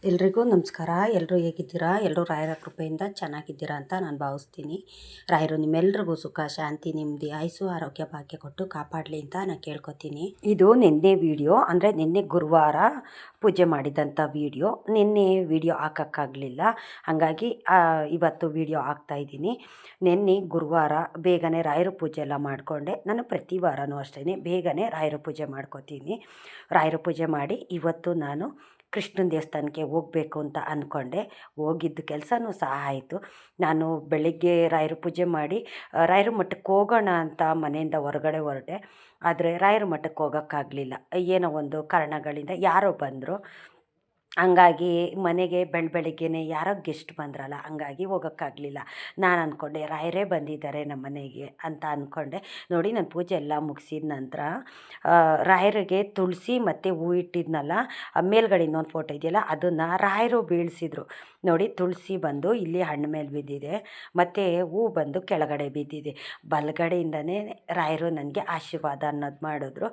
ಎಲ್ರಿಗೂ ನಮಸ್ಕಾರ. ಎಲ್ಲರೂ ಹೇಗಿದ್ದೀರಾ? ಎಲ್ಲರೂ ರಾಯರ ಕೃಪೆಯಿಂದ ಚೆನ್ನಾಗಿದ್ದೀರಾ ಅಂತ ನಾನು ಭಾವಿಸ್ತೀನಿ. ರಾಯರು ನಿಮ್ಮೆಲ್ರಿಗೂ ಸುಖ, ಶಾಂತಿ, ನೆಮ್ಮದಿ, ಆಯುಸ್ಸು, ಆರೋಗ್ಯ, ಭಾಗ್ಯ ಕೊಟ್ಟು ಕಾಪಾಡಲಿ ಅಂತ ನಾನು ಕೇಳ್ಕೊತೀನಿ. ಇದು ನಿನ್ನೆ ವಿಡಿಯೋ, ಅಂದರೆ ನಿನ್ನೆ ಗುರುವಾರ ಪೂಜೆ ಮಾಡಿದಂಥ ವಿಡಿಯೋ. ನಿನ್ನೆ ವಿಡಿಯೋ ಹಾಕೋಕ್ಕಾಗಲಿಲ್ಲ, ಹಾಗಾಗಿ ಇವತ್ತು ವಿಡಿಯೋ ಹಾಕ್ತಾಯಿದ್ದೀನಿ. ನಿನ್ನೆ ಗುರುವಾರ ಬೇಗನೆ ರಾಯರ ಪೂಜೆ ಎಲ್ಲ ಮಾಡಿಕೊಂಡೆ. ನಾನು ಪ್ರತಿ ವಾರನೂ ಅಷ್ಟೇ ಬೇಗನೆ ರಾಯರ ಪೂಜೆ ಮಾಡ್ಕೋತೀನಿ. ರಾಯರ ಪೂಜೆ ಮಾಡಿ ಇವತ್ತು ನಾನು ಕೃಷ್ಣನ ದೇವಸ್ಥಾನಕ್ಕೆ ಹೋಗಬೇಕು ಅಂತ ಅಂದ್ಕೊಂಡೆ. ಹೋಗಿದ್ದು ಕೆಲಸನೂ ಸಹ ಆಯಿತು. ನಾನು ಬೆಳಗ್ಗೆ ರಾಯರ ಪೂಜೆ ಮಾಡಿ ರಾಯರ ಮಠಕ್ಕೆ ಹೋಗೋಣ ಅಂತ ಮನೆಯಿಂದ ಹೊರಟೆ. ಆದರೆ ರಾಯರ ಮಠಕ್ಕೆ ಹೋಗೋಕ್ಕಾಗಲಿಲ್ಲ. ಏನೋ ಒಂದು ಕಾರಣಗಳಿಂದ ಯಾರೋ ಬಂದರು. ಹಂಗಾಗಿ ಮನೆಗೆ ಬೆಳಗ್ಗೆನೇ ಯಾರೋ ಗೆಸ್ಟ್ ಬಂದ್ರಲ್ಲ, ಹಂಗಾಗಿ ಹೋಗೋಕ್ಕಾಗಲಿಲ್ಲ. ನಾನು ಅಂದ್ಕೊಂಡೆ ರಾಯರೇ ಬಂದಿದ್ದಾರೆ ನಮ್ಮ ಮನೆಗೆ ಅಂತ ಅಂದ್ಕೊಂಡೆ. ನೋಡಿ, ನಾನು ಪೂಜೆ ಎಲ್ಲ ಮುಗಿಸಿದ ನಂತರ ರಾಯರಿಗೆ ತುಳಸಿ ಮತ್ತು ಹೂ ಇಟ್ಟಿದ್ನಲ್ಲ, ಮೇಲ್ಗಡೆ ಇನ್ನೊಂದು ಫೋಟೋ ಇದೆಯಲ್ಲ, ಅದನ್ನು ರಾಯರು ಬೀಳಿಸಿದ್ರು. ನೋಡಿ, ತುಳಸಿ ಬಂದು ಇಲ್ಲಿ ಹಣ್ಣು ಮೇಲೆ ಬಿದ್ದಿದೆ, ಮತ್ತು ಹೂ ಬಂದು ಕೆಳಗಡೆ ಬಿದ್ದಿದೆ. ಬಲಗಡೆಯಿಂದನೇ ರಾಯರು ನನಗೆ ಆಶೀರ್ವಾದ ಅನ್ನೋದು ಮಾಡಿದ್ರು.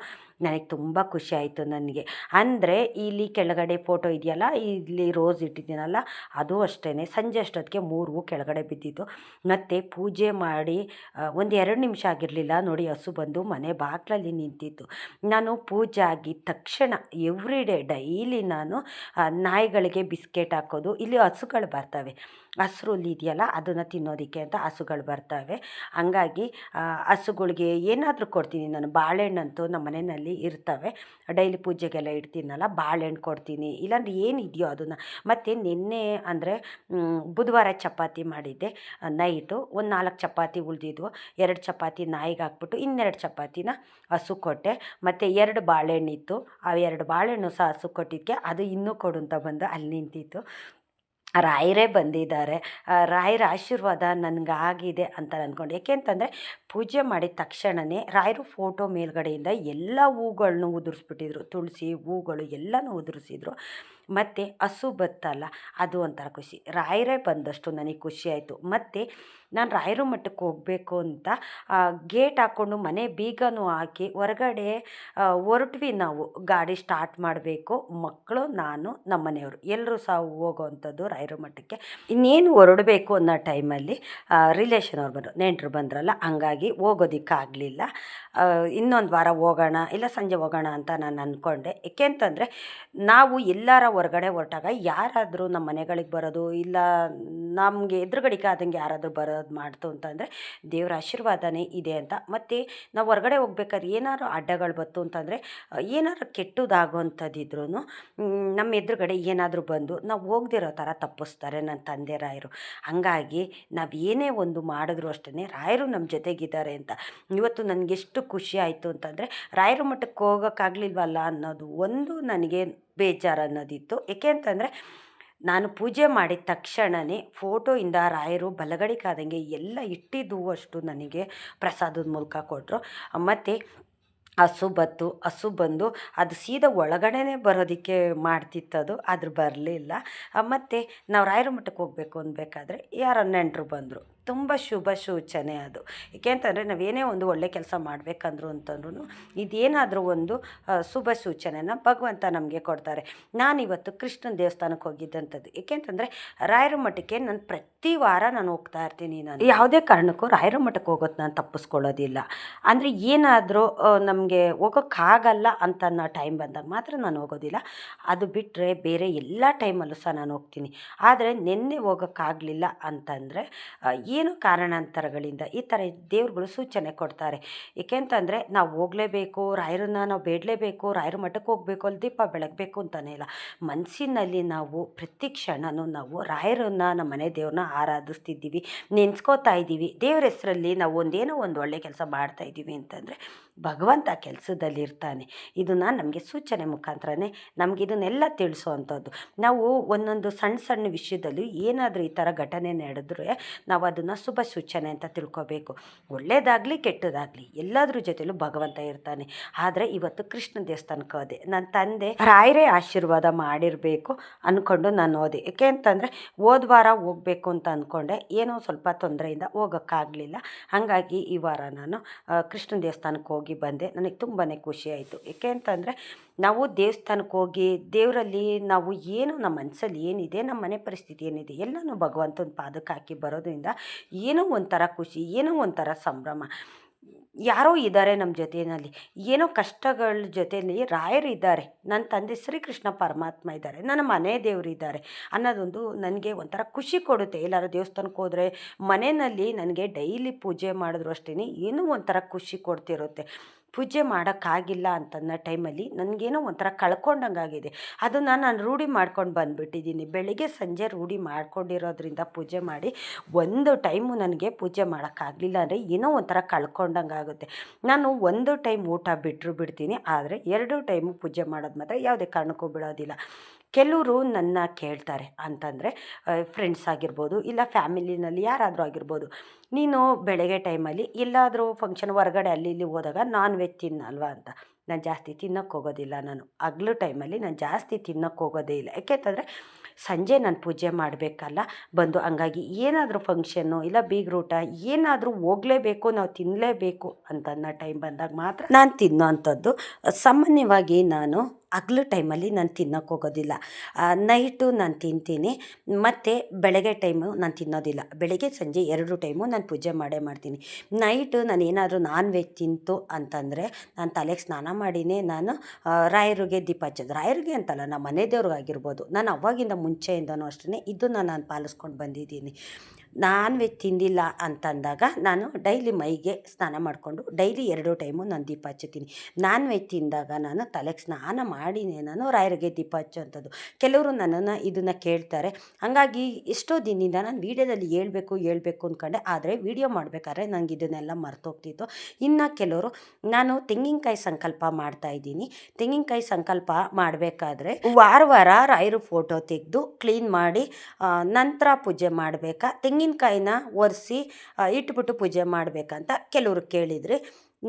ನನಗೆ ತುಂಬ ಖುಷಿ ಆಯಿತು. ನನಗೆ ಅಂದರೆ ಇಲ್ಲಿ ಕೆಳಗಡೆ ಫೋಟೋ ಇದೆಯಲ್ಲ, ಇಲ್ಲಿ ರೋಸ್ ಇಟ್ಟಿದ್ದೀನಲ್ಲ, ಅದು ಅಷ್ಟೇ ಸಂಜೆ ಅಷ್ಟೊತ್ತಿಗೆ 3 ಹೂ ಕೆಳಗಡೆ ಬಿದ್ದಿದ್ದು. ಮತ್ತು ಪೂಜೆ ಮಾಡಿ ಒಂದು 2 ನಿಮಿಷ ಆಗಿರಲಿಲ್ಲ, ನೋಡಿ ಹಸು ಬಂದು ಮನೆ ಬಾಗಿಲಲ್ಲಿ ನಿಂತಿತ್ತು. ನಾನು ಪೂಜೆ ಆಗಿದ ತಕ್ಷಣ ಎವ್ರಿ ಡೇ ಡೈಲಿ ನಾನು ನಾಯಿಗಳಿಗೆ ಬಿಸ್ಕೆಟ್ ಹಾಕೋದು. ಇಲ್ಲಿ ಹಸುಗಳು ಬರ್ತವೆ, ಹಸ್ರುಲ್ಲಿ ಇದೆಯಲ್ಲ ಅದನ್ನು ತಿನ್ನೋದಕ್ಕೆ ಅಂತ ಹಸುಗಳು ಬರ್ತವೆ. ಹಂಗಾಗಿ ಹಸುಗಳಿಗೆ ಏನಾದರೂ ಕೊಡ್ತೀನಿ ನಾನು. ಬಾಳೆಹಣ್ಣಂತೂ ನಮ್ಮ ಮನೆಯಲ್ಲಿ ಇರ್ತವೆ, ಡೈಲಿ ಪೂಜೆಗೆಲ್ಲ ಇಡ್ತೀನಲ್ಲ, ಬಾಳೆಹಣ್ಣು ಕೊಡ್ತೀನಿ, ಇಲ್ಲಾಂದ್ರೆ ಏನಿದೆಯೋ ಅದನ್ನು. ಮತ್ತು ನಿನ್ನೆ ಅಂದರೆ ಬುಧವಾರ ಚಪಾತಿ ಮಾಡಿದ್ದೆ ನೈಟು. ಒಂದು 4 ಚಪಾತಿ ಉಳಿದಿದ್ವು. 2 ಚಪಾತಿ ನಾಯಿಗೆ ಹಾಕ್ಬಿಟ್ಟು 2 ಚಪಾತಿನ ಹಸು ಕೊಟ್ಟೆ. ಮತ್ತು 2 ಬಾಳೆಹಣ್ಣಿತ್ತು, ಆ 2 ಬಾಳೆಹಣ್ಣು ಸಹ ಹಸು ಕೊಟ್ಟಿದ್ದಕ್ಕೆ ಅದು ಇನ್ನೂ ಕೊಡು ಅಂತ ಬಂದು ಅಲ್ಲಿ ನಿಂತಿತ್ತು. ರಾಯರೇ ಬಂದಿದ್ದಾರೆ, ರಾಯರ ಆಶೀರ್ವಾದ ನನಗಾಗಿದೆ ಅಂತ ಅಂದ್ಕೊಂಡು. ಏಕೆ ಅಂತಂದರೆ ಪೂಜೆ ಮಾಡಿದ ತಕ್ಷಣವೇ ರಾಯರು ಫೋಟೋ ಮೇಲ್ಗಡೆಯಿಂದ ಎಲ್ಲ ಹೂಗಳನ್ನೂ ಉದುರಿಸ್ಬಿಟ್ಟಿದ್ರು. ತುಳಸಿ ಹೂಗಳು ಎಲ್ಲನೂ ಉದುರಿಸಿದ್ರು. ಮತ್ತು ಹಸು ಬತ್ತಲ್ಲ, ಅದು ಒಂಥರ ಖುಷಿ. ರಾಯರೇ ಬಂದಷ್ಟು ನನಗೆ ಖುಷಿ ಆಯಿತು. ಮತ್ತು ನಾನು ರಾಯರ ಮಠಕ್ಕೆ ಹೋಗಬೇಕು ಅಂತ ಗೇಟ್ ಹಾಕ್ಕೊಂಡು ಮನೆ ಬೀಗನೂ ಹಾಕಿ ಹೊರಗಡೆ ಹೊರಟ್ವಿ. ನಾವು ಗಾಡಿ ಸ್ಟಾರ್ಟ್ ಮಾಡಬೇಕು, ಮಕ್ಕಳು, ನಾನು, ನಮ್ಮ ಮನೆಯವರು ಎಲ್ಲರೂ ಸಹ ಹೋಗೋವಂಥದ್ದು ರಾಯರ ಮಠಕ್ಕೆ. ಇನ್ನೇನು ಹೊರಡಬೇಕು ಅನ್ನೋ ಟೈಮಲ್ಲಿ ರಿಲೇಷನ್ ಅವ್ರು ಬಂದರು, ನೆಂಟರು ಬಂದ್ರಲ್ಲ, ಹಂಗಾಗಿ ಹೋಗೋದಕ್ಕಾಗಲಿಲ್ಲ. ಇನ್ನೊಂದು ವಾರ ಹೋಗೋಣ, ಇಲ್ಲ ಸಂಜೆ ಹೋಗೋಣ ಅಂತ ನಾನು ಅಂದ್ಕೊಂಡೆ. ಏಕೆ ಅಂತಂದರೆ ನಾವು ಎಲ್ಲಾರ ಹೊರಗಡೆ ಹೊರಟಾಗ ಯಾರಾದರೂ ನಮ್ಮ ಮನೆಗಳಿಗೆ ಬರೋದು, ಇಲ್ಲ ನಮಗೆ ಎದುರುಗಡೆಗೆ ಆದಂಗೆ ಯಾರಾದರೂ ಬರೋದು ಮಾಡ್ತು ಅಂತಂದರೆ ದೇವ್ರ ಆಶೀರ್ವಾದನೇ ಇದೆ ಅಂತ. ಮತ್ತು ನಾವು ಹೊರಗಡೆ ಹೋಗ್ಬೇಕಾದ್ರೆ ಏನಾದ್ರು ಅಡ್ಡಗಳು ಬತ್ತು ಅಂತಂದರೆ, ಏನಾದ್ರು ಕೆಟ್ಟದಾಗೋವಂಥದ್ದಿದ್ರೂ ನಮ್ಮ ಎದುರುಗಡೆ ಏನಾದರೂ ಬಂದು ನಾವು ಹೋಗ್ದಿರೋ ಥರ ತಪ್ಪಿಸ್ತಾರೆ ನನ್ನ ತಂದೆ ರಾಯರು. ಹಾಗಾಗಿ ನಾವು ಏನೇ ಒಂದು ಮಾಡಿದ್ರು ಅಷ್ಟೇ ರಾಯರು ನಮ್ಮ ಜೊತೆಗಿದ್ದಾರೆ ಅಂತ. ಇವತ್ತು ನನಗೆಷ್ಟು ಖುಷಿ ಆಯಿತು ಅಂತಂದರೆ, ರಾಯರ ಮಠಕ್ಕೆ ಹೋಗೋಕ್ಕಾಗಲಿಲ್ವಲ್ಲ ಅನ್ನೋದು ಒಂದು ನನಗೆ ಬೇಜಾರು ಅನ್ನೋದಿತ್ತು. ಏಕೆ ಅಂತಂದರೆ ನಾನು ಪೂಜೆ ಮಾಡಿದ ತಕ್ಷಣವೇ ಫೋಟೋಯಿಂದ ರಾಯರು ಬಲಗಡೆಗಾದಂಗೆ ಎಲ್ಲ ಇಟ್ಟಿದ್ದು ಅಷ್ಟು ನನಗೆ ಪ್ರಸಾದದ ಮೂಲಕ ಕೊಟ್ಟರು. ಮತ್ತು ಹಸು ಬಂದು ಅದು ಸೀದಾ ಒಳಗಡೆನೇ ಬರೋದಕ್ಕೆ ಮಾಡ್ತಿತ್ತದು, ಆದರೂ ಬರಲಿಲ್ಲ. ಮತ್ತು ನಾವು ರಾಯರ ಮಠಕ್ಕೆ ಹೋಗಬೇಕು ಅನ್ಬೇಕಾದ್ರೆ ಯಾರೋ ನೆಂಟರು ಬಂದರು. ತುಂಬ ಶುಭ ಸೂಚನೆ ಅದು. ಏಕೆ ಅಂತಂದರೆ ನಾವೇನೇ ಒಂದು ಒಳ್ಳೆ ಕೆಲಸ ಮಾಡಬೇಕಂದ್ರು ಅಂತಂದ್ರೂ ಇದೇನಾದರೂ ಒಂದು ಶುಭ ಸೂಚನೆನ ಭಗವಂತ ನಮಗೆ ಕೊಡ್ತಾರೆ. ನಾನಿವತ್ತು ಕೃಷ್ಣನ ದೇವಸ್ಥಾನಕ್ಕೆ ಹೋಗಿದ್ದಂಥದ್ದು. ಏಕೆ ಅಂತಂದರೆ ರಾಯರ ಮಠಕ್ಕೆ ನಾನು ಪ್ರತಿ ವಾರ ನಾನು ಹೋಗ್ತಾ ಇರ್ತೀನಿ. ನಾನು ಯಾವುದೇ ಕಾರಣಕ್ಕೂ ರಾಯರ ಮಠಕ್ಕೆ ಹೋಗೋದು ನಾನು ತಪ್ಪಿಸ್ಕೊಳ್ಳೋದಿಲ್ಲ. ಅಂದರೆ ಏನಾದರೂ ನಮಗೆ ಹೋಗೋಕ್ಕಾಗಲ್ಲ ಅಂತ ಅನ್ನೋ ಟೈಮ್ ಬಂದಾಗ ಮಾತ್ರ ನಾನು ಹೋಗೋದಿಲ್ಲ. ಅದು ಬಿಟ್ಟರೆ ಬೇರೆ ಎಲ್ಲ ಟೈಮಲ್ಲೂ ಸಹ ನಾನು ಹೋಗ್ತೀನಿ. ಆದರೆ ನಿನ್ನೆ ಹೋಗೋಕ್ಕಾಗಲಿಲ್ಲ ಅಂತಂದರೆ ಏನೋ ಕಾರಣಾಂತರಗಳಿಂದ ಈ ಥರ ದೇವ್ರುಗಳು ಸೂಚನೆ ಕೊಡ್ತಾರೆ. ಏಕೆ ಅಂತಂದರೆ ನಾವು ಹೋಗಲೇಬೇಕು, ರಾಯರನ್ನ ನಾವು ಬೇಡಲೇಬೇಕು, ರಾಯರ ಮಠಕ್ಕೆ ಹೋಗಬೇಕು, ಅಲ್ಲಿ ದೀಪ ಬೆಳಗಬೇಕು ಅಂತಲೇ ಇಲ್ಲ. ಮನಸ್ಸಿನಲ್ಲಿ ನಾವು ಪ್ರತಿ ಕ್ಷಣವೂ ನಾವು ರಾಯರನ್ನ, ನಮ್ಮ ಮನೆ ದೇವ್ರನ್ನ ಆರಾಧಿಸ್ತಿದ್ದೀವಿ, ನೆನೆಸ್ಕೋತಾ ಇದ್ದೀವಿ. ದೇವ್ರ ಹೆಸರಲ್ಲಿ ನಾವು ಒಂದೇನೋ ಒಂದು ಒಳ್ಳೆ ಕೆಲಸ ಮಾಡ್ತಾಯಿದ್ದೀವಿ ಅಂತಂದರೆ ಭಗವಂತ ಕೆಲಸದಲ್ಲಿರ್ತಾನೆ. ಇದನ್ನು ನಮಗೆ ಸೂಚನೆ ಮುಖಾಂತರನೇ ನಮಗೆ ಇದನ್ನೆಲ್ಲ ತಿಳಿಸೋವಂಥದ್ದು. ನಾವು ಒಂದೊಂದು ಸಣ್ಣ ವಿಷಯದಲ್ಲಿ ಏನಾದರೂ ಈ ಥರ ಘಟನೆ ನಡೆದ್ರೆ ನಾವು ಅದನ್ನು ಶುಭ ಸೂಚನೆ ಅಂತ ತಿಳ್ಕೊಬೇಕು. ಒಳ್ಳೆಯದಾಗಲಿ ಕೆಟ್ಟದಾಗಲಿ ಎಲ್ಲದ್ರ ಜೊತೆಲೂ ಭಗವಂತ ಇರ್ತಾನೆ. ಆದರೆ ಇವತ್ತು ಕೃಷ್ಣ ದೇವಸ್ಥಾನಕ್ಕೆ ಹೋದೆ. ನನ್ನ ತಂದೆ ರಾಯರೇ ಆಶೀರ್ವಾದ ಮಾಡಿರಬೇಕು ಅಂದ್ಕೊಂಡು ನಾನು ಹೋದೆ. ಏಕೆ ಅಂತಂದರೆ ಹೋದ ವಾರ ಹೋಗಬೇಕು ಅಂತ ಅಂದ್ಕೊಂಡೆ, ಏನೋ ಸ್ವಲ್ಪ ತೊಂದರೆಯಿಂದ ಹೋಗೋಕ್ಕಾಗಲಿಲ್ಲ. ಹಾಗಾಗಿ ಈ ವಾರ ನಾನು ಕೃಷ್ಣ ದೇವಸ್ಥಾನಕ್ಕೆ ಹೋಗಿ ಬಂದೆ. ನನಗೆ ತುಂಬಾ ಖುಷಿ ಆಯಿತು. ಏಕೆ ಅಂತಂದರೆ ನಾವು ದೇವಸ್ಥಾನಕ್ಕೆ ಹೋಗಿ ದೇವರಲ್ಲಿ ನಾವು ಏನು ನಮ್ಮ ಮನಸ್ಸಲ್ಲಿ ಏನಿದೆ, ನಮ್ಮ ಮನೆ ಪರಿಸ್ಥಿತಿ ಏನಿದೆ ಎಲ್ಲನೂ ಭಗವಂತನ ಪಾದಕ್ಕೆ ಹಾಕಿ ಬರೋದ್ರಿಂದ ಏನೋ ಒಂಥರ ಖುಷಿ, ಏನೋ ಒಂಥರ ಸಂಭ್ರಮ. ಯಾರೋ ಇದ್ದಾರೆ ನಮ್ಮ ಜೊತೆಯಲ್ಲಿ, ಏನೋ ಕಷ್ಟಗಳ ಜೊತೆಯಲ್ಲಿ ರಾಯರಿದ್ದಾರೆ, ನನ್ನ ತಂದೆ ಶ್ರೀಕೃಷ್ಣ ಪರಮಾತ್ಮ ಇದ್ದಾರೆ, ನನ್ನ ಮನೆ ದೇವರಿದ್ದಾರೆ ಅನ್ನೋದೊಂದು ನನಗೆ ಒಂಥರ ಖುಷಿ ಕೊಡುತ್ತೆ. ಎಲ್ಲಾರು ದೇವಸ್ಥಾನಕ್ಕೆ ಹೋದರೆ, ಮನೆಯಲ್ಲಿ ನನಗೆ ಡೈಲಿ ಪೂಜೆ ಮಾಡಿದ್ರು ಅಷ್ಟೇ ಏನೋ ಒಂಥರ ಖುಷಿ ಕೊಡ್ತಿರುತ್ತೆ. ಪೂಜೆ ಮಾಡೋಕ್ಕಾಗಿಲ್ಲ ಅಂತನ್ನೋ ಟೈಮಲ್ಲಿ ನನಗೇನೋ ಒಂಥರ ಕಳ್ಕೊಂಡಂಗಾಗಿದೆ. ಅದನ್ನು ನಾನು ರೂಢಿ ಮಾಡ್ಕೊಂಡು ಬಂದುಬಿಟ್ಟಿದ್ದೀನಿ. ಬೆಳಿಗ್ಗೆ ಸಂಜೆ ರೂಢಿ ಮಾಡ್ಕೊಂಡಿರೋದ್ರಿಂದ ಪೂಜೆ ಮಾಡಿ ಒಂದು ಟೈಮು ನನಗೆ ಪೂಜೆ ಮಾಡೋಕ್ಕಾಗಲಿಲ್ಲ ಅಂದರೆ ಏನೋ ಒಂಥರ ಕಳ್ಕೊಂಡಂಗಾಗುತ್ತೆ. ನಾನು ಒಂದು ಟೈಮ್ ಊಟ ಬಿಟ್ಟರು ಬಿಡ್ತೀನಿ, ಆದರೆ 2 ಟೈಮು ಪೂಜೆ ಮಾಡೋದು ಮಾತ್ರ ಯಾವುದೇ ಕಾರಣಕ್ಕೂ ಬಿಡೋದಿಲ್ಲ. ಕೆಲವರು ನನ್ನ ಕೇಳ್ತಾರೆ ಅಂತಂದರೆ, ಫ್ರೆಂಡ್ಸ್ ಆಗಿರ್ಬೋದು, ಇಲ್ಲ ಫ್ಯಾಮಿಲಿನಲ್ಲಿ ಯಾರಾದರೂ ಆಗಿರ್ಬೋದು, ನೀನು ಬೆಳಗ್ಗೆ ಟೈಮಲ್ಲಿ ಎಲ್ಲಾದರೂ ಫಂಕ್ಷನ್ ಹೊರಗಡೆ ಅಲ್ಲಿ ಇಲ್ಲಿ ಹೋದಾಗ ನಾನ್ ವೆಜ್ ತಿನ್ನಲ್ವಾ ಅಂತ. ನಾನು ಜಾಸ್ತಿ ತಿನ್ನೋಕ್ಕೆ ಹೋಗೋದಿಲ್ಲ. ನಾನು ಹಗ್ಲು ಟೈಮಲ್ಲಿ ನಾನು ಜಾಸ್ತಿ ತಿನ್ನೋಕ್ಕೆ ಹೋಗೋದೇ ಇಲ್ಲ. ಯಾಕೆಂತಂದರೆ ಸಂಜೆ ನಾನು ಪೂಜೆ ಮಾಡಬೇಕಲ್ಲ ಬಂದು, ಹಂಗಾಗಿ ಏನಾದರೂ ಫಂಕ್ಷನ್ನು ಇಲ್ಲ ಬೀಗ್ರೂಟ ಏನಾದರೂ ಹೋಗಲೇಬೇಕು, ನಾವು ತಿನ್ನಲೇಬೇಕು ಅಂತನ್ನೋ ಟೈಮ್ ಬಂದಾಗ ಮಾತ್ರ ನಾನು ತಿನ್ನೋ ಅಂಥದ್ದು. ಸಾಮಾನ್ಯವಾಗಿ ನಾನು ಹಗ್ಲು ಟೈಮಲ್ಲಿ ನಾನು ತಿನ್ನೋಕ್ಕೆ ಹೋಗೋದಿಲ್ಲ. ನೈಟು ನಾನು ತಿಂತೀನಿ, ಮತ್ತು ಬೆಳಗ್ಗೆ ಟೈಮು ನಾನು ತಿನ್ನೋದಿಲ್ಲ. ಬೆಳಗ್ಗೆ ಸಂಜೆ 2 ಟೈಮು ನಾನು ಪೂಜೆ ಮಾಡೇ ಮಾಡ್ತೀನಿ. ನೈಟು ನಾನು ಏನಾದರೂ ನಾನ್ ವೆಜ್ ತಿಂತು ಅಂತಂದರೆ ನಾನು ತಲೆಗೆ ಸ್ನಾನ ಮಾಡಿನೇ ನಾನು ರಾಯರಿಗೆ ದೀಪ ಹಚ್ಚೋದು. ರಾಯರಿಗೆ ಅಂತಲ್ಲ, ನಮ್ಮ ಮನೆ ದೇವ್ರಿಗಾಗಿರ್ಬೋದು, ನಾನು ಅವಾಗಿಂದ ಮುಂಚೆಯಿಂದನೂ ಅಷ್ಟೇ ಇದನ್ನು ನಾನು ಪಾಲಿಸ್ಕೊಂಡು ಬಂದಿದ್ದೀನಿ. ನಾನ್ ವೆಜ್ ತಿಂದಿಲ್ಲ ಅಂತಂದಾಗ ನಾನು ಡೈಲಿ ಮೈಗೆ ಸ್ನಾನ ಮಾಡಿಕೊಂಡು ಡೈಲಿ 2 ಟೈಮು ನಾನು ದೀಪ ಹಚ್ಚುತ್ತೀನಿ. ನಾನ್ ವೆಜ್ ತಿಂದಾಗ ನಾನು ತಲೆಗೆ ಸ್ನಾನ ಮಾಡಿನೇ ನಾನು ರಾಯರಿಗೆ ದೀಪ ಹಚ್ಚುವಂಥದ್ದು. ಕೆಲವರು ನನ್ನನ್ನು ಇದನ್ನು ಕೇಳ್ತಾರೆ. ಹಾಗಾಗಿ ಎಷ್ಟೋ ದಿನದಿಂದ ನಾನು ವೀಡಿಯೋದಲ್ಲಿ ಹೇಳ್ಬೇಕು ಅಂದ್ಕೊಂಡೆ, ಆದರೆ ವೀಡಿಯೋ ಮಾಡಬೇಕಾದ್ರೆ ನನಗೆ ಇದನ್ನೆಲ್ಲ ಮರ್ತೋಗ್ತಿತ್ತು. ಇನ್ನು ಕೆಲವರು, ನಾನು ತೆಂಗಿನಕಾಯಿ ಸಂಕಲ್ಪ ಮಾಡ್ತಾಯಿದ್ದೀನಿ. ತೆಂಗಿನಕಾಯಿ ಸಂಕಲ್ಪ ಮಾಡಬೇಕಾದ್ರೆ ವಾರ ರಾಯರು ಫೋಟೋ ತೆಗೆದು ಕ್ಲೀನ್ ಮಾಡಿ ನಂತರ ಪೂಜೆ ಮಾಡಬೇಕಾ, ತೆಂಗಿನಕಾಯಿನ ಒರೆಸಿ ಇಟ್ಬಿಟ್ಟು ಪೂಜೆ ಮಾಡಬೇಕಂತ ಕೆಲವರು ಕೇಳಿದರೆ,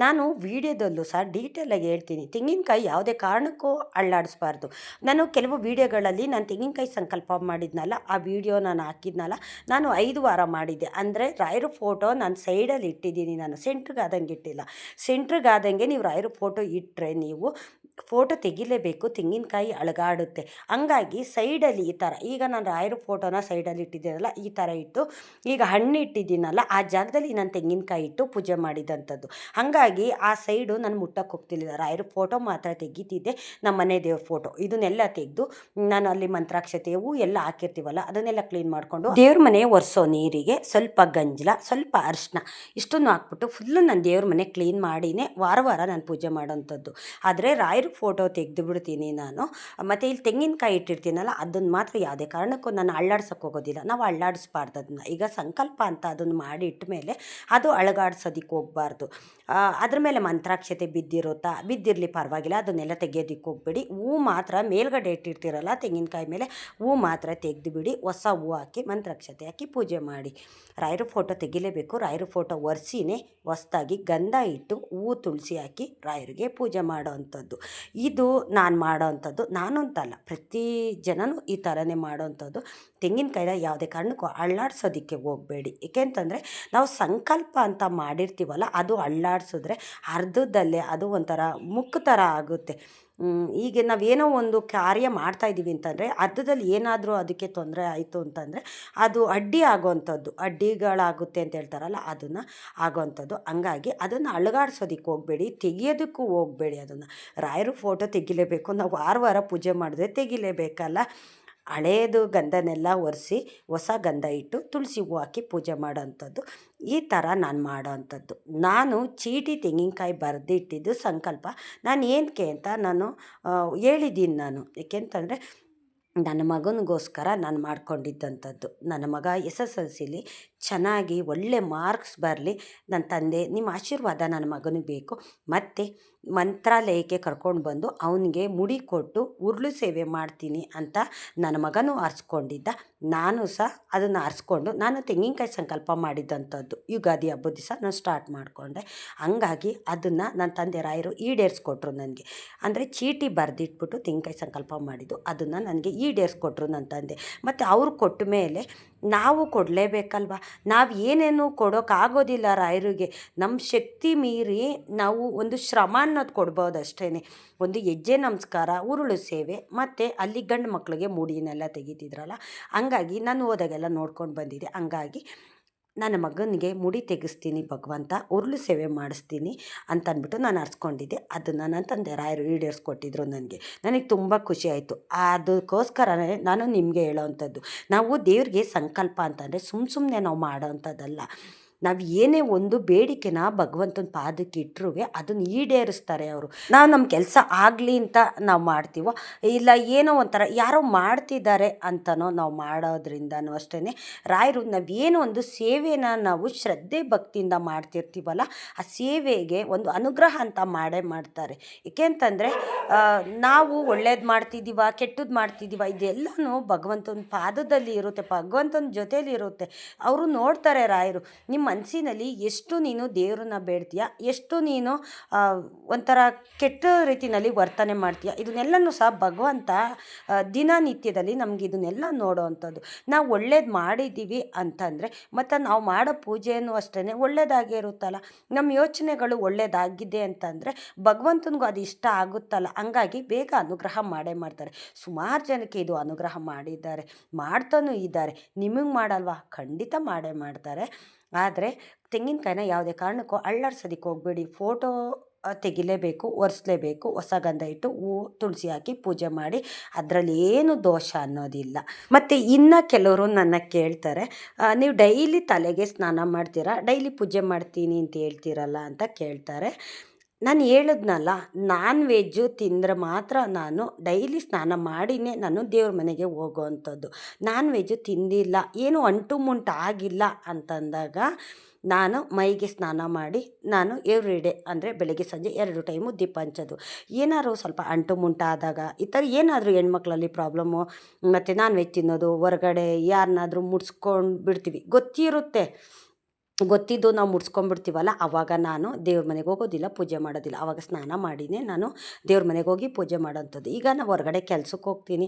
ನಾನು ವೀಡಿಯೋದಲ್ಲೂ ಸಹ ಡೀಟೇಲಾಗಿ ಹೇಳ್ತೀನಿ, ತೆಂಗಿನಕಾಯಿ ಯಾವುದೇ ಕಾರಣಕ್ಕೂ ಅಳ್ಳಾಡಿಸ್ಬಾರ್ದು. ನಾನು ಕೆಲವು ವೀಡಿಯೋಗಳಲ್ಲಿ ನಾನು ತೆಂಗಿನಕಾಯಿ ಸಂಕಲ್ಪ ಮಾಡಿದ್ನಲ್ಲ, ಆ ವಿಡಿಯೋ ನಾನು ಹಾಕಿದ್ನಲ್ಲ, ನಾನು 5 ವಾರ ಮಾಡಿದ್ದೆ. ಅಂದರೆ ರಾಯರ ಫೋಟೋ ನಾನು ಸೈಡಲ್ಲಿ ಇಟ್ಟಿದ್ದೀನಿ, ನಾನು ಸೆಂಟ್ರಿಗಾದಂಗೆ ಇಟ್ಟಿಲ್ಲ. ಸೆಂಟ್ರಿಗಾದಂಗೆ ನೀವು ರಾಯರ ಫೋಟೋ ಇಟ್ಟರೆ ನೀವು ಫೋಟೋ ತೆಗಿಲೇಬೇಕು, ತೆಂಗಿನಕಾಯಿ ಅಳಗಾಡುತ್ತೆ. ಹಂಗಾಗಿ ಸೈಡಲ್ಲಿ ಈ ಥರ, ಈಗ ನಾನು ರಾಯರ ಫೋಟೋನ ಸೈಡಲ್ಲಿ ಇಟ್ಟಿದ್ದೀನಲ್ಲ, ಈ ಥರ ಇಟ್ಟು, ಈಗ ಹಣ್ಣು ಇಟ್ಟಿದ್ದೀನಲ್ಲ ಆ ಜಾಗದಲ್ಲಿ ನಾನು ತೆಂಗಿನಕಾಯಿ ಇಟ್ಟು ಪೂಜೆ ಮಾಡಿದಂಥದ್ದು. ಹಾಗಾಗಿ ಆ ಸೈಡು ನಾನು ಮುಟ್ಟಕ್ಕೆ ಹೋಗ್ತಿರ್ಲಿಲ್ಲ. ರಾಯರ ಫೋಟೋ ಮಾತ್ರ ತೆಗಿತಿದ್ದೆ, ನಮ್ಮ ಮನೆ ದೇವ್ರ ಫೋಟೋ ಇದನ್ನೆಲ್ಲ ತೆಗೆದು ನಾನು ಅಲ್ಲಿ ಮಂತ್ರಾಕ್ಷತೆ ಹೂ ಎಲ್ಲ ಹಾಕಿರ್ತೀವಲ್ಲ ಅದನ್ನೆಲ್ಲ ಕ್ಲೀನ್ ಮಾಡಿಕೊಂಡು ದೇವ್ರ ಮನೆ ಒರೆಸೋ ನೀರಿಗೆ ಸ್ವಲ್ಪ ಗಂಜಲ, ಸ್ವಲ್ಪ ಅರಿಶಿನ ಇಷ್ಟನ್ನು ಹಾಕ್ಬಿಟ್ಟು ಫುಲ್ಲು ನಾನು ದೇವ್ರ ಮನೆ ಕ್ಲೀನ್ ಮಾಡಿನೇ ವಾರ ನಾನು ಪೂಜೆ ಮಾಡೋಂಥದ್ದು. ಆದರೆ ರಾಯರ ಫೋಟೋ ತೆಗೆದು ಬಿಡ್ತೀನಿ ನಾನು. ಮತ್ತು ಇಲ್ಲಿ ತೆಂಗಿನಕಾಯಿ ಇಟ್ಟಿರ್ತೀನಲ್ಲ ಅದನ್ನು ಮಾತ್ರ ಯಾವುದೇ ಕಾರಣಕ್ಕೂ ನಾನು ಅಳ್ಳಾಡ್ಸೋಕ್ಕೆ ಹೋಗೋದಿಲ್ಲ. ನಾವು ಅಳ್ಳಾಡಿಸ್ಬಾರ್ದು ಅದನ್ನು. ಈಗ ಸಂಕಲ್ಪ ಅಂತ ಅದನ್ನು ಮಾಡಿ ಇಟ್ಟ ಮೇಲೆ ಅದು ಅಳಗಾಡ್ಸೋದಕ್ಕೆ ಹೋಗಬಾರ್ದು. ಅದ್ರ ಮೇಲೆ ಮಂತ್ರಾಕ್ಷತೆ ಬಿದ್ದಿರಲಿ ಪರವಾಗಿಲ್ಲ, ಅದನ್ನೆಲ್ಲ ತೆಗಿಯೋದಕ್ಕೆ ಹೋಗ್ಬೇಡಿ. ಹೂ ಮಾತ್ರ ಮೇಲ್ಗಡೆ ಇಟ್ಟಿರ್ತೀರಲ್ಲ ತೆಂಗಿನಕಾಯಿ ಮೇಲೆ, ಹೂ ಮಾತ್ರ ತೆಗೆದುಬಿಡಿ. ಹೊಸ ಹೂ ಹಾಕಿ ಮಂತ್ರಾಕ್ಷತೆ ಹಾಕಿ ಪೂಜೆ ಮಾಡಿ. ರಾಯರ ಫೋಟೋ ತೆಗಿಲೇಬೇಕು. ರಾಯರ ಫೋಟೋ ಒರೆಸಿನೇ ಹೊಸ್ದಾಗಿ ಗಂಧ ಇಟ್ಟು ಹೂವು ತುಳಸಿ ಹಾಕಿ ರಾಯರಿಗೆ ಪೂಜೆ ಮಾಡೋ ಅಂಥದ್ದು. ಇದು ನಾನು ಮಾಡೋ ಅಂಥದ್ದು. ನಾನು ಅಂತಲ್ಲ, ಪ್ರತಿ ಜನನೂ ಈ ಥರನೇ ಮಾಡೋ ಅಂಥದ್ದು. ತೆಂಗಿನಕಾಯಿನ ಯಾವುದೇ ಕಾರಣಕ್ಕೂ ಅಳ್ಳಾಡ್ಸೋದಕ್ಕೆ ಹೋಗಬೇಡಿ. ಏಕೆಂತಂದರೆ ನಾವು ಸಂಕಲ್ಪ ಅಂತ ಮಾಡಿರ್ತೀವಲ್ಲ, ಅದು ಅಳ್ಳಾಡಿಸಿದ್ರೆ ಅರ್ಧದಲ್ಲೇ ಅದು ಒಂಥರ ಮುಕ್ಕು ಥರ ಆಗುತ್ತೆ. ಈಗ ನಾವೇನೋ ಒಂದು ಕಾರ್ಯ ಮಾಡ್ತಾಯಿದ್ದೀವಿ ಅಂತಂದರೆ ಅರ್ಧದಲ್ಲಿ ಏನಾದರೂ ಅದಕ್ಕೆ ತೊಂದರೆ ಆಯಿತು ಅಂತಂದರೆ ಅದು ಅಡ್ಡಿ ಆಗೋವಂಥದ್ದು, ಅಡ್ಡಿಗಳಾಗುತ್ತೆ ಅಂತ ಹೇಳ್ತಾರಲ್ಲ, ಅದನ್ನು ಆಗೋವಂಥದ್ದು. ಹಂಗಾಗಿ ಅದನ್ನು ಅಲುಗಾಡ್ಸೋದಕ್ಕೆ ಹೋಗಬೇಡಿ, ತೆಗಿಯೋದಕ್ಕೂ ಹೋಗಬೇಡಿ. ಅದನ್ನು ರಾಯರು ಫೋಟೋ ತೆಗಿಲೇಬೇಕು, ನಾವು ವಾರ ಪೂಜೆ ಮಾಡಿದ್ರೆ ತೆಗಿಲೇಬೇಕಲ್ಲ. ಹಳೇದು ಗಂಧನೆಲ್ಲ ಒರೆಸಿ ಹೊಸ ಗಂಧ ಇಟ್ಟು ತುಳಸಿ ಹೂವು ಹಾಕಿ ಪೂಜೆ ಮಾಡೋವಂಥದ್ದು. ಈ ಥರ ನಾನು ಮಾಡೋ ಅಂಥದ್ದು. ನಾನು ಚೀಟಿ ತೆಂಗಿನಕಾಯಿ ಬರೆದಿಟ್ಟಿದ್ದು ಸಂಕಲ್ಪ ನಾನು ಏನಕ್ಕೆ ಅಂತ ನಾನು ಹೇಳಿದ್ದೀನಿ. ನಾನು ಏಕೆಂತಂದರೆ ನನ್ನ ಮಗನಿಗೋಸ್ಕರ ನಾನು ಮಾಡ್ಕೊಂಡಿದ್ದಂಥದ್ದು. ನನ್ನ ಮಗ SSLCಲಿ ಚೆನ್ನಾಗಿ ಒಳ್ಳೆ ಮಾರ್ಕ್ಸ್ ಬರಲಿ, ನನ್ನ ತಂದೆ ನಿಮ್ಮ ಆಶೀರ್ವಾದ ನನ್ನ ಮಗನಿಗೆ ಬೇಕು. ಮತ್ತು ಮಂತ್ರಾಲಯಕ್ಕೆ ಕರ್ಕೊಂಡು ಬಂದು ಅವನಿಗೆ ಮುಡಿ ಕೊಟ್ಟು ಉರುಳು ಸೇವೆ ಮಾಡ್ತೀನಿ ಅಂತ ನನ್ನ ಮಗನೂ ಆರಿಸ್ಕೊಂಡಿದ್ದ. ನಾನು ಸಹ ಅದನ್ನು ಆರಿಸ್ಕೊಂಡು ನಾನು ತೆಂಗಿನಕಾಯಿ ಸಂಕಲ್ಪ ಮಾಡಿದ್ದಂಥದ್ದು. ಯುಗಾದಿ ಹಬ್ಬದ ದಿವಸ ನಾನು ಸ್ಟಾರ್ಟ್ ಮಾಡಿಕೊಂಡೆ. ಹಂಗಾಗಿ ಅದನ್ನು ನನ್ನ ತಂದೆ ರಾಯರು ಈಡೇರಿಸ್ಕೊಟ್ರು ನನಗೆ. ಅಂದರೆ ಚೀಟಿ ಬರೆದಿಟ್ಬಿಟ್ಟು ತೆಂಗಿನಕಾಯಿ ಸಂಕಲ್ಪ ಮಾಡಿದ್ದು ಅದನ್ನು ನನಗೆ ಈಡೇರಿಸ್ಕೊಟ್ರು ನನ್ನ ತಂದೆ. ಮತ್ತು ಅವ್ರು ಕೊಟ್ಟ ಮೇಲೆ ನಾವು ಕೊಡಲೇಬೇಕಲ್ವ. ನಾವು ಏನೇನು ಕೊಡೋಕ್ಕಾಗೋದಿಲ್ಲ ರಾಯರಿಗೆ. ನಮ್ಮ ಶಕ್ತಿ ಮೀರಿ ನಾವು ಒಂದು ಶ್ರಮ ಅನ್ನೋದು ಕೊಡ್ಬೋದು ಅಷ್ಟೇ. ಒಂದು ಹೆಜ್ಜೆ ನಮಸ್ಕಾರ, ಉರುಳು ಸೇವೆ, ಮತ್ತು ಅಲ್ಲಿ ಗಂಡು ಮಕ್ಕಳಿಗೆ ಮುಡಿನೆಲ್ಲ ತೆಗಿತಿದ್ರಲ್ಲ, ಹಂಗಾಗಿ ನಾನು ಹೋದಾಗೆಲ್ಲ ನೋಡ್ಕೊಂಡು ಬಂದಿದ್ದೆ. ಹಂಗಾಗಿ ನನ್ನ ಮಗನಿಗೆ ಮುಡಿ ತೆಗೆಸ್ತೀನಿ ಭಗವಂತ, ಉರುಳು ಸೇವೆ ಮಾಡಿಸ್ತೀನಿ ಅಂತಂದ್ಬಿಟ್ಟು ನಾನು ಅರ್ಸ್ಕೊಂಡಿದ್ದೆ. ಅದನ್ನು ನನ್ನ ತಂದೆ ರಾಯರು ಈಡೇರಿಸ್ಕೊಟ್ಟಿದ್ರು ನನಗೆ ತುಂಬ ಖುಷಿ ಆಯಿತು. ಅದಕ್ಕೋಸ್ಕರನೇ ನಾನು ನಿಮಗೆ ಹೇಳೋವಂಥದ್ದು, ನಾವು ದೇವ್ರಿಗೆ ಸಂಕಲ್ಪ ಅಂತಂದರೆ ಸುಮ್ಮನೆ ನಾವು ಮಾಡೋವಂಥದ್ದಲ್ಲ. ನಾವು ಏನೇ ಒಂದು ಬೇಡಿಕೆನ ಭಗವಂತನ ಪಾದಕ್ಕೆ ಇಟ್ಟರೂ ಅದನ್ನು ಈಡೇರಿಸ್ತಾರೆ ಅವರು. ನಾವು ನಮ್ಮ ಕೆಲಸ ಆಗಲಿ ಅಂತ ನಾವು ಮಾಡ್ತೀವೋ, ಇಲ್ಲ ಏನೋ ಒಂಥರ ಯಾರೋ ಮಾಡ್ತಿದ್ದಾರೆ ಅಂತನೋ ನಾವು ಮಾಡೋದ್ರಿಂದನೂ ಅಷ್ಟೇ, ರಾಯರು ನಾವೇನೋ ಒಂದು ಸೇವೆನ ನಾವು ಶ್ರದ್ಧೆ ಭಕ್ತಿಯಿಂದ ಮಾಡ್ತಿರ್ತೀವಲ್ಲ, ಆ ಸೇವೆಗೆ ಒಂದು ಅನುಗ್ರಹ ಅಂತ ಮಾಡೇ ಮಾಡ್ತಾರೆ. ಏಕೆ ಅಂತಂದರೆ ನಾವು ಒಳ್ಳೇದು ಮಾಡ್ತಿದ್ದೀವ ಕೆಟ್ಟದ್ದು ಮಾಡ್ತಿದ್ದೀವ ಇದೆಲ್ಲನೂ ಭಗವಂತನ ಪಾದದಲ್ಲಿ ಇರುತ್ತೆ, ಭಗವಂತನ ಜೊತೇಲಿ ಇರುತ್ತೆ. ಅವರು ನೋಡ್ತಾರೆ ರಾಯರು, ನಿಮ್ಮ ಮನಸ್ಸಿನಲ್ಲಿ ಎಷ್ಟು ನೀನು ದೇವ್ರನ್ನ ಬೇಡ್ತೀಯ, ಎಷ್ಟು ನೀನು ಒಂಥರ ಕೆಟ್ಟ ರೀತಿಯಲ್ಲಿ ವರ್ತನೆ ಮಾಡ್ತೀಯ, ಇದನ್ನೆಲ್ಲನೂ ಸಹ ಭಗವಂತ ದಿನನಿತ್ಯದಲ್ಲಿ ನಮ್ಗೆ ಇದನ್ನೆಲ್ಲ ನೋಡೋ ಅಂಥದ್ದು. ನಾವು ಒಳ್ಳೇದು ಮಾಡಿದ್ದೀವಿ ಅಂತಂದರೆ ಮತ್ತು ನಾವು ಮಾಡೋ ಪೂಜೆಯೂ ಅಷ್ಟೇ ಒಳ್ಳೇದಾಗೇ ಇರುತ್ತಲ್ಲ. ನಮ್ಮ ಯೋಚನೆಗಳು ಒಳ್ಳೇದಾಗಿದೆ ಅಂತಂದರೆ ಭಗವಂತನಿಗೂ ಅದು ಇಷ್ಟ ಆಗುತ್ತಲ್ಲ, ಹಂಗಾಗಿ ಬೇಗ ಅನುಗ್ರಹ ಮಾಡೇ ಮಾಡ್ತಾರೆ. ಸುಮಾರು ಜನಕ್ಕೆ ಇದು ಅನುಗ್ರಹ ಮಾಡಿದ್ದಾರೆ, ಮಾಡ್ತಾನೂ ಇದ್ದಾರೆ. ನಿಮಗೆ ಮಾಡಲ್ವಾ? ಖಂಡಿತ ಮಾಡೇ ಮಾಡ್ತಾರೆ. ಆದರೆ ತೆಂಗಿನಕಾಯಿನ ಯಾವುದೇ ಕಾರಣಕ್ಕೂ ಅಳ್ಳಾಡ್ಸೋದಕ್ಕೆ ಹೋಗಬೇಡಿ. ಫೋಟೋ ತೆಗಿಲೇಬೇಕು, ಒರೆಸ್ಲೇಬೇಕು, ಹೊಸ ಗಂಧ ಇಟ್ಟು ಹೂವು ತುಳಸಿ ಹಾಕಿ ಪೂಜೆ ಮಾಡಿ, ಅದರಲ್ಲಿ ಏನು ದೋಷ ಅನ್ನೋದಿಲ್ಲ. ಮತ್ತು ಇನ್ನು ಕೆಲವರು ನನ್ನ ಕೇಳ್ತಾರೆ, ನೀವು ಡೈಲಿ ತಲೆಗೆ ಸ್ನಾನ ಮಾಡ್ತೀರಾ, ಡೈಲಿ ಪೂಜೆ ಮಾಡ್ತೀನಿ ಅಂತ ಹೇಳ್ತೀರಲ್ಲ ಅಂತ ಕೇಳ್ತಾರೆ. ನಾನು ಹೇಳಿದ್ನಲ್ಲ, ನಾನ್ ವೆಜ್ಜು ತಿಂದರೆ ಮಾತ್ರ ನಾನು ಡೈಲಿ ಸ್ನಾನ ಮಾಡಿನೇ ನಾನು ದೇವ್ರ ಮನೆಗೆ ಹೋಗೋ ಅಂಥದ್ದು. ನಾನ್ ವೆಜ್ಜು ತಿಂದಿಲ್ಲ, ಏನು ಅಂಟು ಮುಂಟು ಆಗಿಲ್ಲ ಅಂತಂದಾಗ ನಾನು ಮೈಗೆ ಸ್ನಾನ ಮಾಡಿ ನಾನು ಎವ್ರಿ ಡೇ ಅಂದರೆ ಬೆಳಗ್ಗೆ ಸಂಜೆ 2 ಟೈಮು ದೀಪ ಹಂಚೋದು. ಏನಾದ್ರು ಸ್ವಲ್ಪ ಅಂಟು ಮುಂಟು ಆದಾಗ, ಈ ಥರ ಏನಾದರೂ ಹೆಣ್ಮಕ್ಳಲ್ಲಿ ಪ್ರಾಬ್ಲಮ್ಮು, ಮತ್ತು ನಾನ್ ವೆಜ್ ತಿನ್ನೋದು, ಹೊರಗಡೆ ಯಾರನ್ನಾದ್ರೂ ಮುಡ್ಸ್ಕೊಂಡು ಬಿಡ್ತೀವಿ, ಗೊತ್ತಿದ್ದು ನಾವು ಮುಡ್ಸ್ಕೊಂಡ್ಬಿಡ್ತೀವಲ್ಲ, ಆವಾಗ ನಾನು ದೇವ್ರ ಮನೆಗೆ ಹೋಗೋದಿಲ್ಲ, ಪೂಜೆ ಮಾಡೋದಿಲ್ಲ. ಆವಾಗ ಸ್ನಾನ ಮಾಡಿನೇ ನಾನು ದೇವ್ರ ಮನೆಗೆ ಹೋಗಿ ಪೂಜೆ ಮಾಡೋಂಥದ್ದು. ಈಗ ನಾವು ಹೊರಗಡೆ ಕೆಲ್ಸಕ್ಕೆ ಹೋಗ್ತೀನಿ,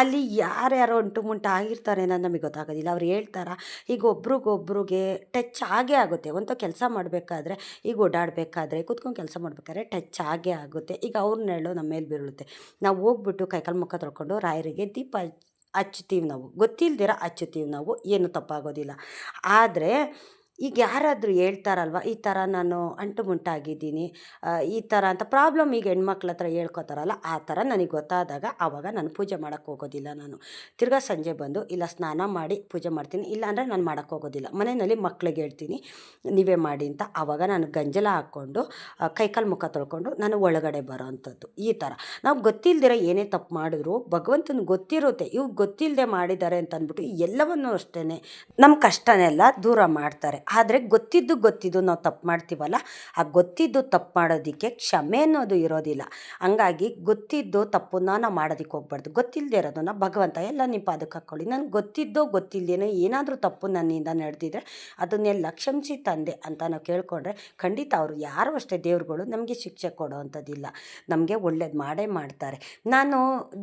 ಅಲ್ಲಿ ಯಾರ್ಯಾರೋ ಅಂಟು ಮುಂಟು ಆಗಿರ್ತಾರೆ ಅನ್ನೋದು ನಮಗೆ ಗೊತ್ತಾಗೋದಿಲ್ಲ. ಅವ್ರು ಹೇಳ್ತಾರೆ, ಈಗ ಒಬ್ರಿಗೊಬ್ರಿಗೆ ಟಚ್ ಆಗೇ ಆಗುತ್ತೆ. ಒಂದು ಕೆಲಸ ಮಾಡಬೇಕಾದ್ರೆ, ಈಗ ಓಡಾಡಬೇಕಾದ್ರೆ, ಕೂತ್ಕೊಂಡು ಕೆಲಸ ಮಾಡಬೇಕಾದ್ರೆ ಟಚ್ ಆಗೇ ಆಗುತ್ತೆ. ಈಗ ಅವ್ರ ನೆರಳು ನಮ್ಮ ಮೇಲೆ ಬೀಳುತ್ತೆ. ನಾವು ಹೋಗ್ಬಿಟ್ಟು ಕೈಕಾಲು ಮುಖ ತೊಳ್ಕೊಂಡು ರಾಯರಿಗೆ ದೀಪ ಹಚ್ತೀವಿ. ನಾವು ಗೊತ್ತಿಲ್ದಿರ ಹಚ್ತೀವಿ, ನಾವು ಏನು ತಪ್ಪಾಗೋದಿಲ್ಲ. ಆದರೆ ಈಗ ಯಾರಾದರೂ ಹೇಳ್ತಾರಲ್ವ, ಈ ಥರ ನಾನು ಅಂಟು ಮುಂಟಾಗಿದ್ದೀನಿ, ಈ ಥರ ಅಂತ ಪ್ರಾಬ್ಲಮ್ ಈಗ ಹೆಣ್ಮಕ್ಳ ಹತ್ರ ಹೇಳ್ಕೊತಾರಲ್ಲ, ಆ ಥರ ನನಗೆ ಗೊತ್ತಾದಾಗ ಆವಾಗ ನಾನು ಪೂಜೆ ಮಾಡೋಕ್ಕೆ ಹೋಗೋದಿಲ್ಲ. ನಾನು ತಿರ್ಗಾ ಸಂಜೆ ಬಂದು ಇಲ್ಲ ಸ್ನಾನ ಮಾಡಿ ಪೂಜೆ ಮಾಡ್ತೀನಿ, ಇಲ್ಲಾಂದರೆ ನಾನು ಮಾಡೋಕ್ಕೆ ಹೋಗೋದಿಲ್ಲ. ಮನೆಯಲ್ಲಿ ಮಕ್ಳಿಗೆ ಹೇಳ್ತೀನಿ ನೀವೇ ಮಾಡಿ ಅಂತ. ಆವಾಗ ನಾನು ಗಂಜಲ ಹಾಕ್ಕೊಂಡು ಕೈಕಾಲು ಮುಖ ತೊಳ್ಕೊಂಡು ನಾನು ಒಳಗಡೆ ಬರೋ ಅಂಥದ್ದು. ಈ ಥರ ನಾವು ಗೊತ್ತಿಲ್ದಿರ ಏನೇ ತಪ್ಪು ಮಾಡಿದ್ರು ಭಗವಂತನಿಗೆ ಗೊತ್ತಿರುತ್ತೆ, ಇವು ಗೊತ್ತಿಲ್ಲದೆ ಮಾಡಿದ್ದಾರೆ ಅಂತ ಅಂದ್ಬಿಟ್ಟು ಎಲ್ಲವನ್ನೂ ಅಷ್ಟೇ ನಮ್ಮ ಕಷ್ಟನೆಲ್ಲ ದೂರ ಮಾಡ್ತಾರೆ. ಆದರೆ ಗೊತ್ತಿದ್ದು ನಾವು ತಪ್ಪು ಮಾಡ್ತೀವಲ್ಲ, ಆ ಗೊತ್ತಿದ್ದು ತಪ್ಪು ಮಾಡೋದಕ್ಕೆ ಕ್ಷಮೆ ಅನ್ನೋದು ಇರೋದಿಲ್ಲ. ಹಂಗಾಗಿ ಗೊತ್ತಿದ್ದು ತಪ್ಪನ್ನ ನಾವು ಮಾಡೋದಕ್ಕೆ ಹೋಗ್ಬಾರ್ದು. ಗೊತ್ತಿಲ್ಲದೆ ಇರೋದನ್ನು ಭಗವಂತ ಎಲ್ಲ ನಿಮ್ಮ ಪಾದಕ್ಕೆ ಹಾಕ್ಕೊಳ್ಳಿ, ನನಗೆ ಗೊತ್ತಿಲ್ದೇನೋ ಏನಾದರೂ ತಪ್ಪು ನನ್ನಿಂದ ನಡೆದಿದ್ರೆ ಅದನ್ನೆಲ್ಲ ಕ್ಷಮಿಸಿ ತಂದೆ ಅಂತ ನಾವು ಕೇಳ್ಕೊಂಡ್ರೆ ಖಂಡಿತ ಅವರು ಯಾರು ಅಷ್ಟೇ ದೇವ್ರುಗಳು ನಮಗೆ ಶಿಕ್ಷೆ ಕೊಡೋ ಅಂಥದ್ದಿಲ್ಲ, ನಮಗೆ ಒಳ್ಳೇದು ಮಾಡೇ ಮಾಡ್ತಾರೆ. ನಾನು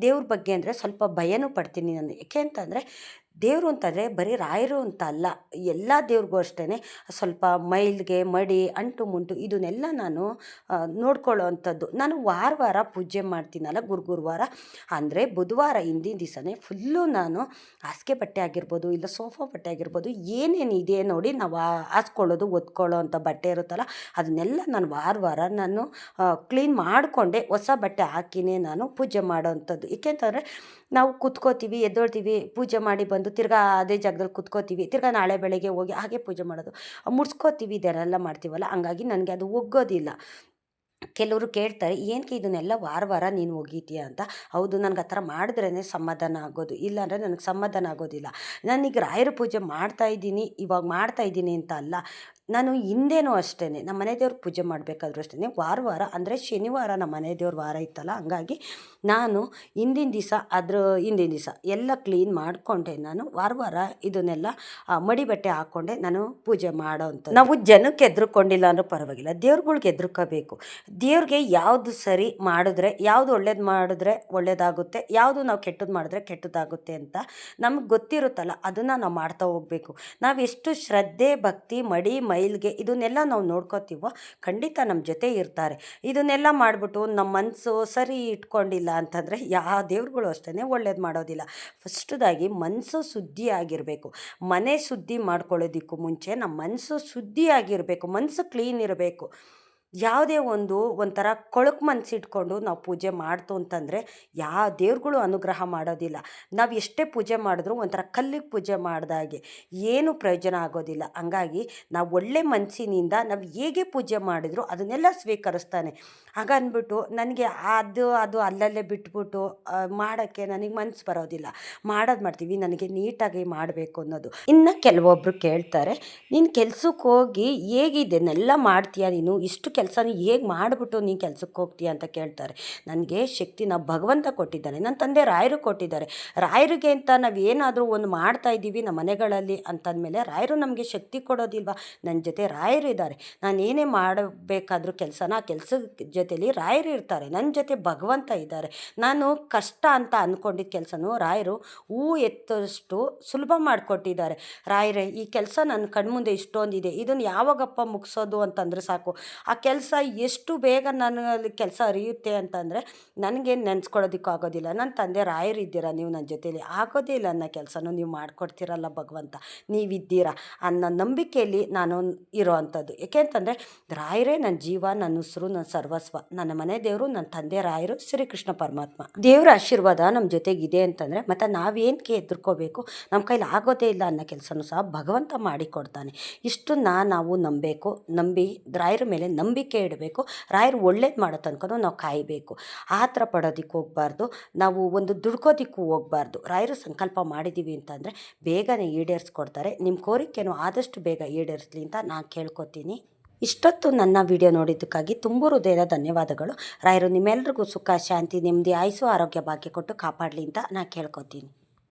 ದೇವ್ರ ಬಗ್ಗೆ ಅಂದರೆ ಸ್ವಲ್ಪ ಭಯನೂ ಪಡ್ತೀನಿ ನಾನು. ಏಕೆ ಅಂತಂದರೆ ದೇವರು ಅಂತಂದರೆ ಬರೀ ರಾಯರು ಅಂತ ಅಲ್ಲ, ಎಲ್ಲ ದೇವ್ರಿಗೂ ಅಷ್ಟೇ ಸ್ವಲ್ಪ ಮೈಲ್ಗೆ ಮಡಿ ಅಂಟು ಮುಂಟು ಇದನ್ನೆಲ್ಲ ನಾನು ನೋಡ್ಕೊಳ್ಳೋ ಅಂಥದ್ದು. ನಾನು ವಾರ ಪೂಜೆ ಮಾಡ್ತೀನಲ್ಲ, ಗುರುವಾರ ಅಂದರೆ ಬುಧವಾರ ಹಿಂದಿನ ದಿವಸನೇ ಫುಲ್ಲು ನಾನು ಹಾಸಿಗೆ ಬಟ್ಟೆ ಆಗಿರ್ಬೋದು, ಇಲ್ಲ ಸೋಫಾ ಬಟ್ಟೆ ಆಗಿರ್ಬೋದು, ಏನೇನಿದೆ ನೋಡಿ ನಾವು ಹಾಸ್ಕೊಳ್ಳೋದು ಒದ್ಕೊಳ್ಳೋ ಅಂಥ ಬಟ್ಟೆ ಇರುತ್ತಲ್ಲ, ಅದನ್ನೆಲ್ಲ ನಾನು ವಾರ ನಾನು ಕ್ಲೀನ್ ಮಾಡಿಕೊಂಡೆ ಹೊಸ ಬಟ್ಟೆ ಹಾಕಿನೇ ನಾನು ಪೂಜೆ ಮಾಡೋ ಅಂಥದ್ದು. ಏಕೆಂತಂದರೆ ನಾವು ಕುತ್ಕೋತೀವಿ, ಎದ್ದೊಳ್ತೀವಿ, ಪೂಜೆ ಮಾಡಿ ಬಂದು ತಿರ್ಗಾ ಅದೇ ಜಾಗದಲ್ಲಿ ಕುತ್ಕೋತೀವಿ, ತಿರ್ಗಾ ನಾಳೆ ಬೆಳಗ್ಗೆ ಹೋಗಿ ಹಾಗೆ ಪೂಜೆ ಮಾಡೋದು, ಮುಡ್ಸ್ಕೋತೀವಿ, ಇದನ್ನೆಲ್ಲ ಮಾಡ್ತೀವಲ್ಲ, ಹಂಗಾಗಿ ನನಗೆ ಅದು ಒಗ್ಗೋದಿಲ್ಲ. ಕೆಲವರು ಕೇಳ್ತಾರೆ, ಏನಕ್ಕೆ ಇದನ್ನೆಲ್ಲ ವಾರ ನೀನು ಒಗೀತೀಯ ಅಂತ. ಹೌದು, ನನಗೆ ಆ ಥರ ಮಾಡಿದ್ರೇ ಸಮಾಧಾನ ಆಗೋದು, ಇಲ್ಲಾಂದರೆ ನನಗೆ ಸಮಾಧಾನ ಆಗೋದಿಲ್ಲ. ನಾನೀಗ ರಾಯರ ಪೂಜೆ ಮಾಡ್ತಾಯಿದ್ದೀನಿ ಅಂತ ಅಲ್ಲ, ನಾನು ಹಿಂದೆನೂ ಅಷ್ಟೇ ನಮ್ಮ ಮನೆ ದೇವ್ರ ಪೂಜೆ ಮಾಡಬೇಕಾದ್ರೂ ಅಷ್ಟೇ ವಾರ ಅಂದರೆ ಶನಿವಾರ ನಮ್ಮ ಮನೆ ದೇವ್ರ ವಾರ ಇತ್ತಲ್ಲ, ಹಂಗಾಗಿ ನಾನು ಹಿಂದಿನ ದಿವಸ ಹಿಂದಿನ ದಿವಸ ಎಲ್ಲ ಕ್ಲೀನ್ ಮಾಡಿಕೊಂಡೆ. ನಾನು ವಾರ ಇದನ್ನೆಲ್ಲ ಮಡಿ ಬಟ್ಟೆ ಹಾಕ್ಕೊಂಡೆ ನಾನು ಪೂಜೆ ಮಾಡೋ ಅಂಥದ್ದು. ನಾವು ಜನಕ್ಕೆ ಹೆದ್ರುಕೊಂಡಿಲ್ಲ ಅಂದ್ರೂ ಪರವಾಗಿಲ್ಲ, ದೇವ್ರುಗಳ್ಗೆ ಹೆದ್ರುಕೋಬೇಕು. ದೇವ್ರಿಗೆ ಯಾವುದು ಸರಿ ಮಾಡಿದ್ರೆ, ಯಾವುದು ಒಳ್ಳೇದು ಮಾಡಿದ್ರೆ ಒಳ್ಳೇದಾಗುತ್ತೆ, ಯಾವುದು ನಾವು ಕೆಟ್ಟದ್ದು ಮಾಡಿದ್ರೆ ಕೆಟ್ಟದ್ದಾಗುತ್ತೆ ಅಂತ ನಮ್ಗೆ ಗೊತ್ತಿರುತ್ತಲ್ಲ, ಅದನ್ನು ನಾವು ಮಾಡ್ತಾ ಹೋಗಬೇಕು. ನಾವು ಎಷ್ಟು ಶ್ರದ್ಧೆ ಭಕ್ತಿ ಮಡಿ ಮೈಲ್ಗೆ ಇದನ್ನೆಲ್ಲ ನಾವು ನೋಡ್ಕೋತೀವೋ ಖಂಡಿತ ನಮ್ಮ ಜೊತೆ ಇರ್ತಾರೆ. ಇದನ್ನೆಲ್ಲ ಮಾಡಿಬಿಟ್ಟು ನಮ್ಮ ಮನಸ್ಸು ಸರಿ ಇಟ್ಕೊಂಡಿಲ್ಲ ಅಂತಂದರೆ ಯಾವ ದೇವ್ರುಗಳು ಅಷ್ಟೇ ಒಳ್ಳೇದು ಮಾಡೋದಿಲ್ಲ. ಫಸ್ಟ್ದಾಗಿ ಮನಸ್ಸು ಶುದ್ಧಿಯಾಗಿರಬೇಕು. ಮನೆ ಶುದ್ಧಿ ಮಾಡ್ಕೊಳ್ಳೋದಕ್ಕೂ ಮುಂಚೆ ನಮ್ಮ ಮನಸ್ಸು ಶುದ್ಧಿಯಾಗಿರಬೇಕು, ಮನಸ್ಸು ಕ್ಲೀನ್ ಇರಬೇಕು. ಯಾವುದೇ ಒಂಥರ ಕೊಳಕು ಮನಸ್ಸಿಟ್ಕೊಂಡು ನಾವು ಪೂಜೆ ಮಾಡ್ತು ಅಂತಂದರೆ ಯಾವ ದೇವ್ರುಗಳು ಅನುಗ್ರಹ ಮಾಡೋದಿಲ್ಲ. ನಾವು ಎಷ್ಟೇ ಪೂಜೆ ಮಾಡಿದ್ರೂ ಒಂಥರ ಕಲ್ಲಿಗೆ ಪೂಜೆ ಮಾಡಿದಾಗೆ ಏನೂ ಪ್ರಯೋಜನ ಆಗೋದಿಲ್ಲ. ಹಂಗಾಗಿ ನಾವು ಒಳ್ಳೆ ಮನಸ್ಸಿನಿಂದ ನಾವು ಹೇಗೆ ಪೂಜೆ ಮಾಡಿದ್ರು ಅದನ್ನೆಲ್ಲ ಸ್ವೀಕರಿಸ್ತಾನೆ. ಹಾಗನ್ಬಿಟ್ಟು ನನಗೆ ಅದು ಅಲ್ಲಲ್ಲೇ ಬಿಟ್ಬಿಟ್ಟು ಮಾಡೋಕ್ಕೆ ನನಗೆ ಮನಸ್ಸು ಬರೋದಿಲ್ಲ. ಮಾಡ್ತೀವಿ, ನನಗೆ ನೀಟಾಗಿ ಮಾಡಬೇಕು ಅನ್ನೋದು. ಇನ್ನು ಕೆಲವೊಬ್ಬರು ಕೇಳ್ತಾರೆ, ನೀನು ಕೆಲ್ಸಕ್ಕೆ ಹೋಗಿ ಹೇಗಿದೆನೆಲ್ಲ ಮಾಡ್ತೀಯ, ನೀನು ಇಷ್ಟು ಕೆಲಸನ ಹೇಗೆ ಮಾಡಿಬಿಟ್ಟು ನೀನು ಕೆಲ್ಸಕ್ಕೆ ಹೋಗ್ತೀಯ ಅಂತ ಕೇಳ್ತಾರೆ. ನನಗೆ ಶಕ್ತಿನ ಭಗವಂತ ಕೊಟ್ಟಿದ್ದಾನೆ, ನನ್ನ ತಂದೆ ರಾಯರು ಕೊಟ್ಟಿದ್ದಾರೆ. ರಾಯರಿಗೆ ಅಂತ ನಾವು ಏನಾದರೂ ಒಂದು ಮಾಡ್ತಾಯಿದ್ದೀವಿ ನಮ್ಮ ಮನೆಗಳಲ್ಲಿ ಅಂತಂದಮೇಲೆ ರಾಯರು ನಮಗೆ ಶಕ್ತಿ ಕೊಡೋದಿಲ್ವ? ನನ್ನ ಜೊತೆ ರಾಯರು ಇದ್ದಾರೆ. ನಾನು ಏನೇ ಮಾಡಬೇಕಾದ್ರೂ ಕೆಲಸನ ಆ ಕೆಲಸದ ಜೊತೆಲಿ ರಾಯರು ಇರ್ತಾರೆ, ನನ್ನ ಜೊತೆ ಭಗವಂತ ಇದ್ದಾರೆ. ನಾನು ಕಷ್ಟ ಅಂತ ಅಂದ್ಕೊಂಡಿದ್ದ ಕೆಲಸನೂ ರಾಯರು ಹೂ ಎತ್ತಷ್ಟು ಸುಲಭ ಮಾಡಿಕೊಟ್ಟಿದ್ದಾರೆ. ರಾಯರೇ, ಈ ಕೆಲಸ ನನ್ನ ಕಣ್ಮುಂದೆ ಇಷ್ಟೊಂದಿದೆ, ಇದನ್ನು ಯಾವಾಗಪ್ಪ ಮುಗಿಸೋದು ಅಂತಂದರೆ ಸಾಕು, ಆ ಕೆಲಸ ಎಷ್ಟು ಬೇಗ ಅಲ್ಲಿ ಕೆಲಸ ಅರಿಯುತ್ತೆ ಅಂತಂದರೆ ನನಗೆ ನೆನೆಸ್ಕೊಳ್ಳೋದಕ್ಕೂ ಆಗೋದಿಲ್ಲ. ನನ್ನ ತಂದೆ ರಾಯರು ಇದ್ದೀರಾ ನೀವು ನನ್ನ ಜೊತೆಯಲ್ಲಿ, ಆಗೋದೇ ಇಲ್ಲ ಅನ್ನೋ ಕೆಲಸನೂ ನೀವು ಮಾಡಿಕೊಡ್ತೀರಲ್ಲ ಭಗವಂತ, ನೀವಿದ್ದೀರಾ ಅನ್ನೋ ನಂಬಿಕೆಯಲ್ಲಿ ನಾನು ಇರೋ ಅಂಥದ್ದು. ಏಕೆ ಅಂತಂದರೆ ರಾಯರೇ ನನ್ನ ಜೀವ, ನನ್ನ ಉಸಿರು, ನನ್ನ ಸರ್ವಸ್ವ. ನನ್ನ ಮನೆ ದೇವರು ನನ್ನ ತಂದೆ ರಾಯರು ಶ್ರೀಕೃಷ್ಣ ಪರಮಾತ್ಮ. ದೇವರ ಆಶೀರ್ವಾದ ನಮ್ಮ ಜೊತೆಗಿದೆ ಅಂತಂದರೆ ಮತ್ತು ನಾವೇನಕ್ಕೆ ಹೆದರ್ಕೋಬೇಕು? ನಮ್ಮ ಕೈಲಿ ಆಗೋದೇ ಇಲ್ಲ ಅನ್ನೋ ಕೆಲಸನೂ ಸಹ ಭಗವಂತ ಮಾಡಿಕೊಡ್ತಾನೆ. ಇಷ್ಟನ್ನು ನಾವು ನಂಬಿ ರಾಯರ ಮೇಲೆ ನಂಬಿಕೆ ಇಡಬೇಕು. ರಾಯರು ಒಳ್ಳೇದು ಮಾಡೋ ತನಕ ನಾವು ಕಾಯಬೇಕು. ಆ ಥರ ಪಡೋದಕ್ಕೆ ಹೋಗಬಾರ್ದು, ನಾವು ದುಡ್ಕೋದಿಕ್ಕೂ ಹೋಗಬಾರ್ದು. ರಾಯರು ಸಂಕಲ್ಪ ಮಾಡಿದ್ದೀವಿ ಅಂತಂದರೆ ಬೇಗನೆ ಈಡೇರಿಸ್ಕೊಡ್ತಾರೆ. ನಿಮ್ಮ ಕೋರಿಕೆನೂ ಆದಷ್ಟು ಬೇಗ ಈಡೇರಿಸಲಿ ಅಂತ ನಾನು ಕೇಳ್ಕೊತೀನಿ. ಇಷ್ಟೊತ್ತು ನನ್ನ ವಿಡಿಯೋ ನೋಡಿದ್ದಕ್ಕಾಗಿ ತುಂಬ ಹೃದಯದ ಧನ್ಯವಾದಗಳು. ರಾಯರು ನಿಮ್ಮೆಲ್ರಿಗೂ ಸುಖ ಶಾಂತಿ ನೆಮ್ಮದಿ ಆಯುಸ್ಸು ಆರೋಗ್ಯ ಭಾಗ್ಯ ಕೊಟ್ಟು ಕಾಪಾಡಲಿ ಅಂತ ನಾನು ಕೇಳ್ಕೊತೀನಿ.